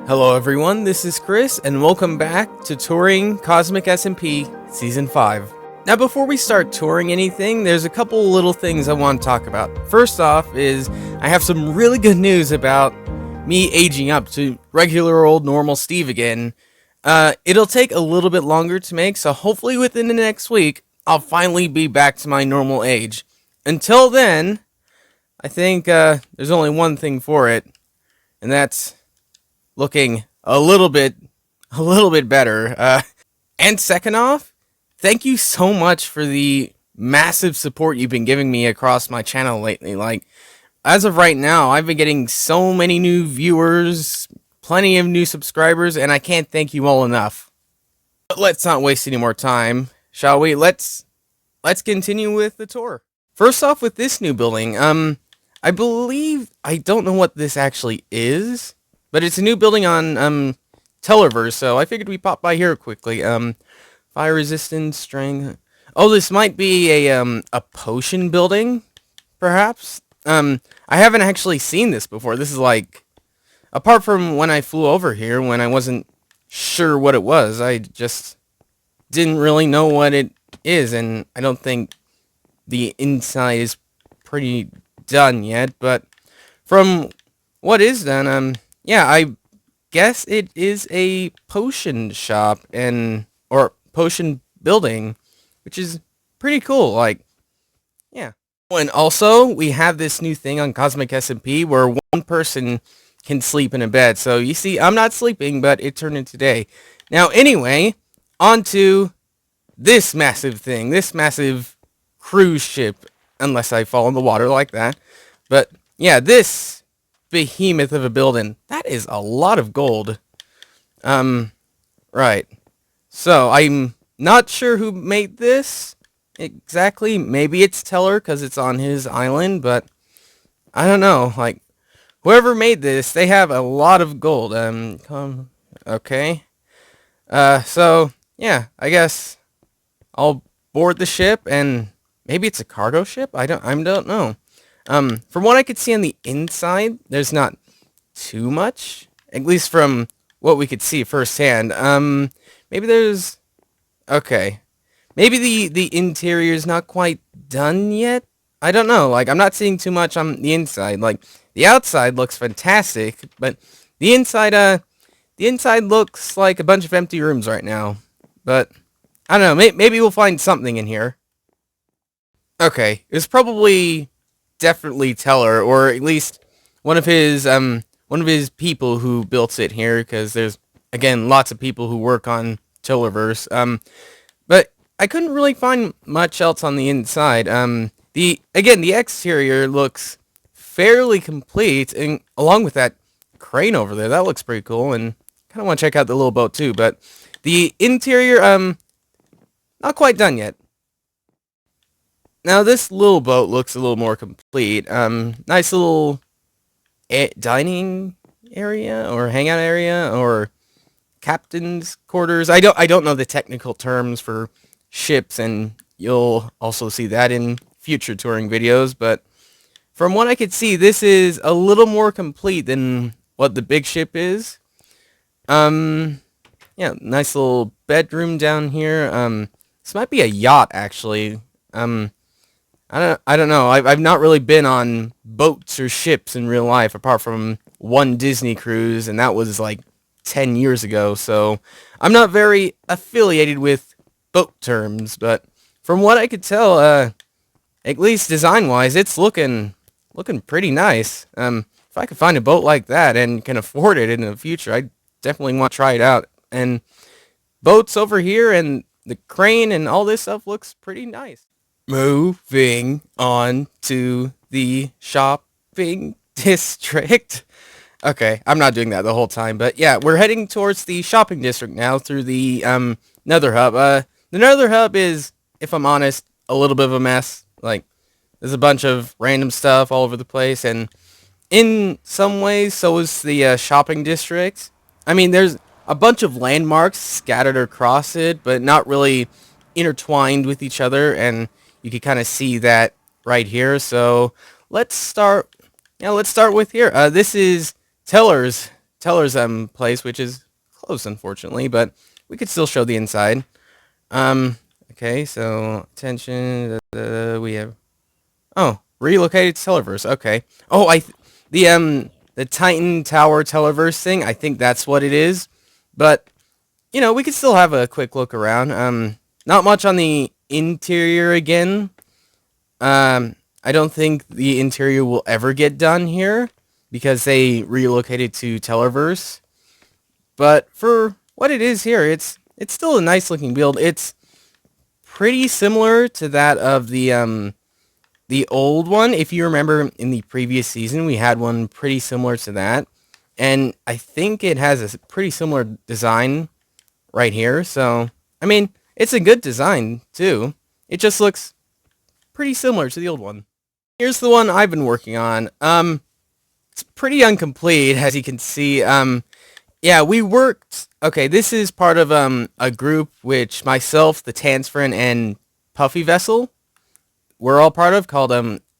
Hello everyone, this is Chris, and welcome back to touring Cosmic SMP Season 5. Now before we start touring anything, there's a couple little things I want to talk about. First off is, I have some really good news about me aging up to regular old normal Steve again. It'll take a little bit longer to make, so hopefully within the next week, I'll finally be back to my normal age. Until then, I think there's only one thing for it, and that's looking a little bit better. And second off, thank you so much for the massive support you've been giving me across my channel lately. Like, as of right now, I've been getting so many new viewers, plenty of new subscribers, and I can't thank you all enough. But let's not waste any more time, shall we? Let's continue with the tour. First off, with this new building, I don't know what this actually is, but it's a new building on Tellerverse, so I figured we'd pop by here quickly. Fire resistance, strength. Oh, this might be a potion building, perhaps. I haven't actually seen this before. This is like, apart from when I flew over here, when I wasn't sure what it was, I just didn't really know what it is, and I don't think the inside is pretty done yet. But from what is done, yeah, I guess it is a potion shop or potion building, which is pretty cool. Like, yeah. Oh, and also, we have this new thing on Cosmic SMP where one person can sleep in a bed. So, you see, I'm not sleeping, but it turned into day. Now, anyway, on to this massive thing. This massive cruise ship, unless I fall in the water like that. But, yeah, this behemoth of a building. That is a lot of gold. Right. So, I'm not sure who made this exactly. Maybe it's Teller because it's on his island, but I don't know. Like, whoever made this, they have a lot of gold. Okay. So, yeah, I guess I'll board the ship, and maybe it's a cargo ship? I don't know. From what I could see on the inside, there's not too much, at least from what we could see firsthand. Maybe there's, okay, maybe the interior is not quite done yet. I don't know. Like, I'm not seeing too much on the inside. Like, the outside looks fantastic, but the inside looks like a bunch of empty rooms right now. But I don't know. Maybe we'll find something in here. Okay, it's probably definitely Teller, or at least one of his people who built it here, because there's, again, lots of people who work on Tellerverse. But I couldn't really find much else on the inside. The exterior looks fairly complete, and along with that crane over there, that looks pretty cool, and kind of want to check out the little boat too. But the interior, not quite done yet. Now, this little boat looks a little more complete. Nice little dining area, or hangout area, or captain's quarters. I don't know the technical terms for ships, and you'll also see that in future touring videos, but from what I could see, this is a little more complete than what the big ship is. Yeah, nice little bedroom down here. This might be a yacht, actually. I don't know. I've not really been on boats or ships in real life, apart from one Disney cruise, and that was like 10 years ago, so I'm not very affiliated with boat terms, but from what I could tell, at least design-wise, it's looking pretty nice. If I could find a boat like that and can afford it in the future, I definitely want to try it out. And boats over here and the crane and all this stuff looks pretty nice. Moving on to the shopping district. Okay, I'm not doing that the whole time, but yeah, we're heading towards the shopping district now through the Nether Hub. The Nether Hub is, if I'm honest, a little bit of a mess. Like, there's a bunch of random stuff all over the place, and in some ways, so is the shopping district. I mean, there's a bunch of landmarks scattered across it, but not really intertwined with each other, and you can kind of see that right here. So let's start with here. This is Teller's teller's place, which is closed unfortunately, but we could still show the inside. Okay, so attention. We have relocated to Tellerverse. Okay. Oh, the Titan Tower Tellerverse thing. I think that's what it is, but we could still have a quick look around. Not much on the interior again. I don't think the interior will ever get done here because they relocated to Tellerverse. But for what it is here, it's still a nice looking build. It's pretty similar to that of the old one. If you remember in the previous season, we had one pretty similar to that. And I think it has a pretty similar design right here. So, I mean, it's a good design too. It just looks pretty similar to the old one. Here's the one I've been working on. It's pretty incomplete, as you can see. Yeah, we worked. Okay, this is part of a group which myself, the Tansfrin, and Puffy Vessel, we're all part of, called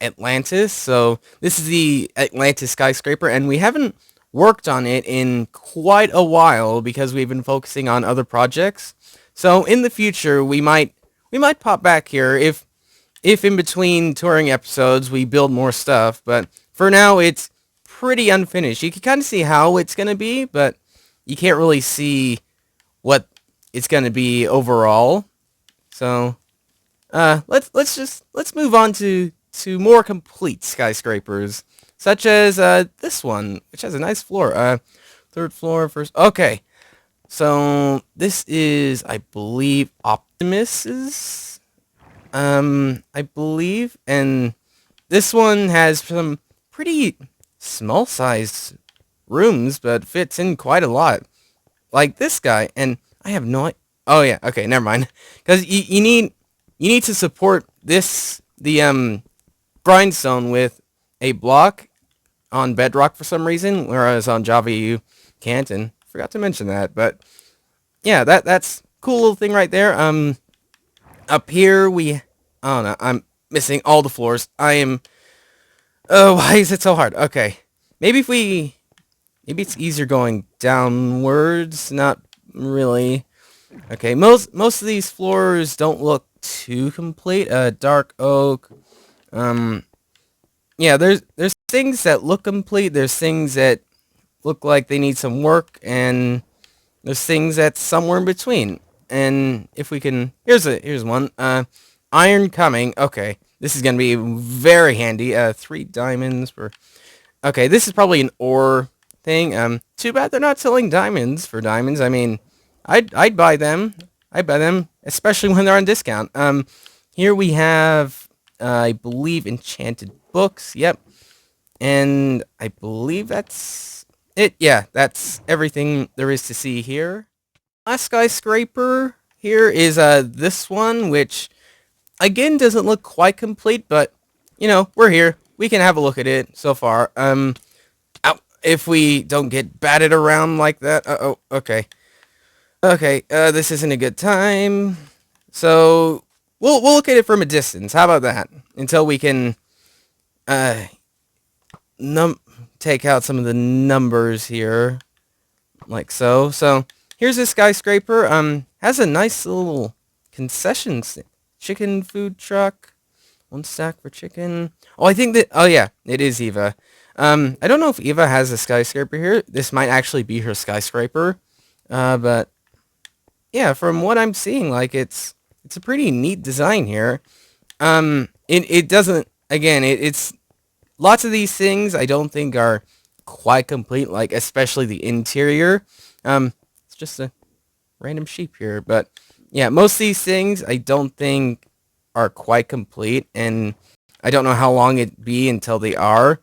Atlantis. So this is the Atlantis skyscraper, and we haven't worked on it in quite a while because we've been focusing on other projects. So in the future, we might pop back here if in between touring episodes we build more stuff. But for now, it's pretty unfinished. You can kind of see how it's gonna be, but you can't really see what it's gonna be overall. So let's move on to more complete skyscrapers, such as this one, which has a nice floor. Third floor, first. Okay, so this is, I believe, Optimus's. I believe, and this one has some pretty small-sized rooms, but fits in quite a lot. Like this guy, and I have no. Oh yeah, okay, never mind. Because you need to support the grindstone with a block on Bedrock for some reason, whereas on Java you can't, and forgot to mention that. But yeah, that's cool little thing right there. Up here I don't know, I'm missing all the floors. I am. Oh, why is it so hard? Okay, maybe it's easier going downwards. Not really. Okay, most of these floors don't look too complete. Dark oak. Yeah, there's things that look complete. There's things that look like they need some work, and there's things that's somewhere in between. And if we can, here's one. Iron coming. Okay, this is gonna be very handy. 3 diamonds for. Okay, this is probably an ore thing. Too bad they're not selling diamonds for diamonds. I mean, I'd buy them. I'd buy them, especially when they're on discount. Here we have, I believe, enchanted books. Yep, and I believe that's it. Yeah, that's everything there is to see here. Last skyscraper here is this one, which again doesn't look quite complete, but we're here. We can have a look at it so far. If we don't get batted around like that. Oh, okay. Okay, this isn't a good time. So we'll look at it from a distance. How about that? Until we can take out some of the numbers here, like so. So here's a skyscraper. Has a nice little concession chicken food truck. 1 stack for chicken. Oh, I think that. Oh yeah, it is Eva. I don't know if Eva has a skyscraper here. This might actually be her skyscraper. But yeah, from what I'm seeing, like it's a pretty neat design here. It doesn't. Again, it's lots of these things I don't think are quite complete. Like especially the interior. It's just a random sheep here, but yeah, most of these things I don't think are quite complete, and I don't know how long it'd be until they are.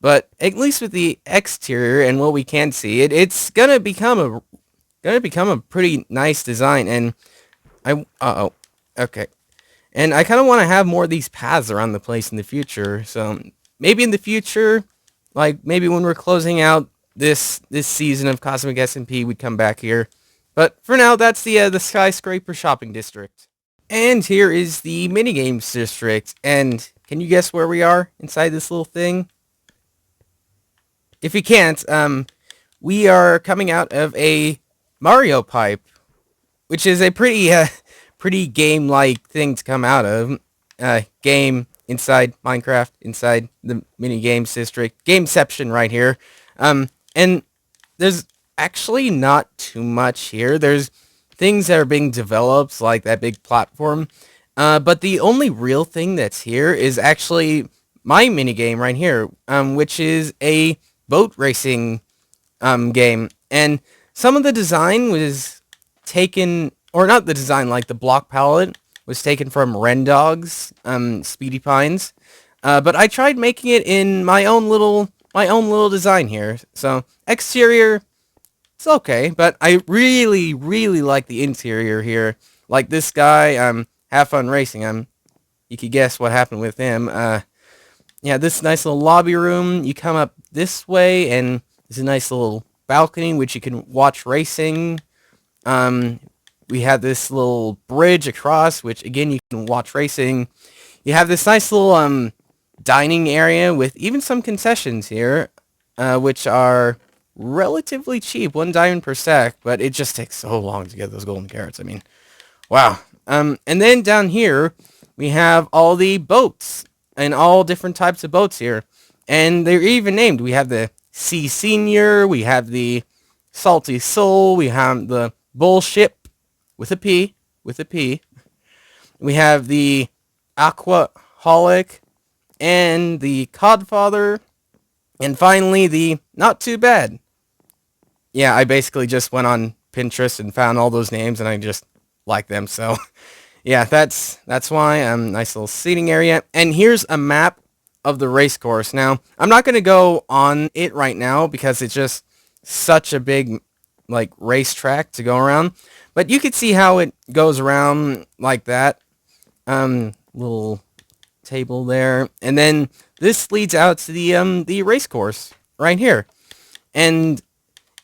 But at least with the exterior and what we can see, it's gonna become a pretty nice design. And okay, and I kind of want to have more of these paths around the place in the future. So maybe in the future, like maybe when we're closing out this season of Cosmic SMP, we'd come back here. But for now, that's the skyscraper shopping district. And here is the minigames district. And can you guess where we are inside this little thing? If you can't, we are coming out of a Mario pipe, which is a pretty game-like thing to come out of. Game inside Minecraft, inside the mini games district, gameception right here. And there's actually not too much here. There's things that are being developed, like that big platform. But the only real thing that's here is actually my mini game right here, which is a boat racing game. And some of the design was taken, or not the design, like the block palette was taken from Rendog's Speedy Pines. But I tried making it in my own little design here. So exterior, it's okay, but I really like the interior here. Like this guy, have fun racing. You could guess what happened with him. Yeah, this nice little lobby room. You come up this way, and there's a nice little balcony which you can watch racing. We have this little bridge across, which again you can watch racing. You have this nice little dining area with even some concessions here, which are relatively cheap, 1 diamond per sec, but it just takes so long to get those golden carrots. I mean, wow. And then down here we have all the boats and all different types of boats here, and they're even named. We have the Sea Senior, we have the Salty Soul, we have the Bullship with a P, we have the Aquaholic, and the Codfather, and finally the Not Too Bad. Yeah, I basically just went on Pinterest and found all those names, and I just like them. So yeah, that's why. Nice little seating area, and here's a map of the race course. Now I'm not going to go on it right now because it's just such a big like racetrack to go around, but you can see how it goes around like that. Little table there, and then this leads out to the race course right here, and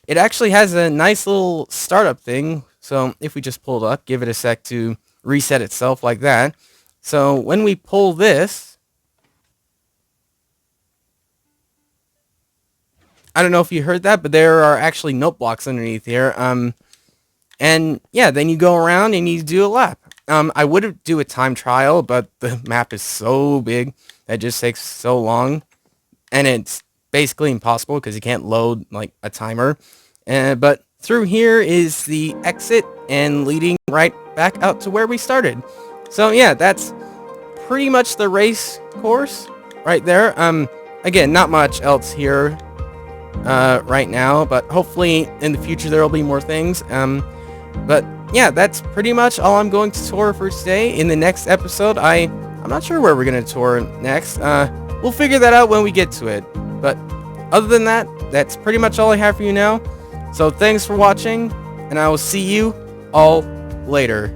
it actually has a nice little startup thing. So if we just pull it up, give it a sec to reset itself like that. So when we pull this, I don't know if you heard that, but there are actually note blocks underneath here. And yeah, then you go around and you do a lap. I would do a time trial, but the map is so big that it just takes so long, and it's basically impossible because you can't load like a timer. But through here is the exit and leading right back out to where we started. So yeah, that's pretty much the race course right there. Again, not much else here right now, but hopefully in the future there will be more things. But yeah, that's pretty much all I'm going to tour for today. In the next episode, I'm not sure where we're going to tour next. We'll figure that out when we get to it. But other than that, that's pretty much all I have for you now. So thanks for watching, and I will see you all later.